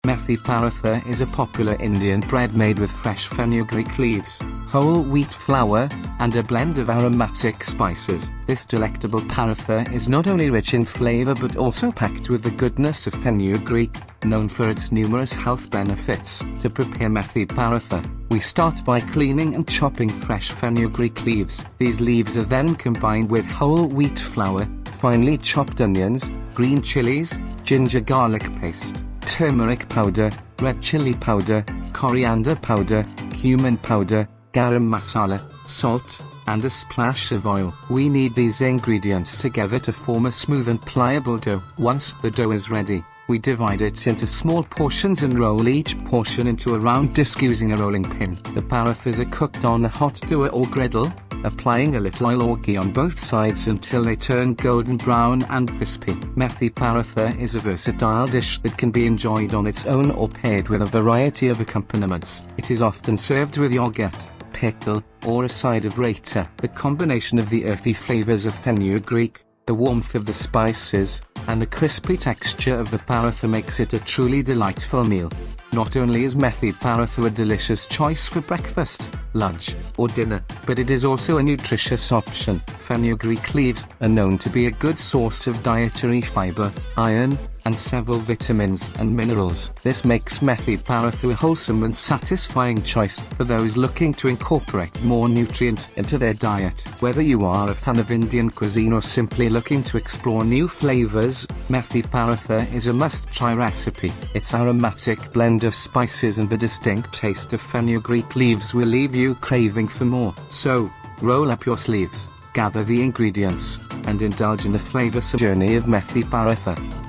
Methi Paratha is a popular Indian bread made with fresh fenugreek leaves, whole wheat flour, and a blend of aromatic spices. This delectable paratha is not only rich in flavor but also packed with the goodness of fenugreek, known for its numerous health benefits. To prepare Methi Paratha, we start by cleaning and chopping fresh fenugreek leaves. These leaves are then combined with whole wheat flour, finely chopped onions, green chilies, ginger garlic paste, turmeric powder, red chili powder, coriander powder, cumin powder, garam masala, salt, and a splash of oil. We knead these ingredients together to form a smooth and pliable dough. Once the dough is ready, we divide it into small portions and roll each portion into a round disc using a rolling pin. The parathas are cooked on a hot tawa or griddle, applying a little oil or ghee on both sides until they turn golden brown and crispy. Methi Paratha is a versatile dish that can be enjoyed on its own or paired with a variety of accompaniments. It is often served with yogurt, pickle, or a side of raita. The combination of the earthy flavors of fenugreek, the warmth of the spices, and the crispy texture of the paratha makes it a truly delightful meal. Not only is Methi Paratha a delicious choice for breakfast, lunch, or dinner, but it is also a nutritious option. Fenugreek leaves are known to be a good source of dietary fiber, iron, and several vitamins and minerals. This makes Methi Paratha a wholesome and satisfying choice for those looking to incorporate more nutrients into their diet. Whether you are a fan of Indian cuisine or simply looking to explore new flavors, Methi Paratha is a must-try recipe. Its aromatic blend of spices and the distinct taste of fenugreek leaves will leave you craving for more. So, roll up your sleeves, gather the ingredients, and indulge in the flavoursome journey of Methi Paratha.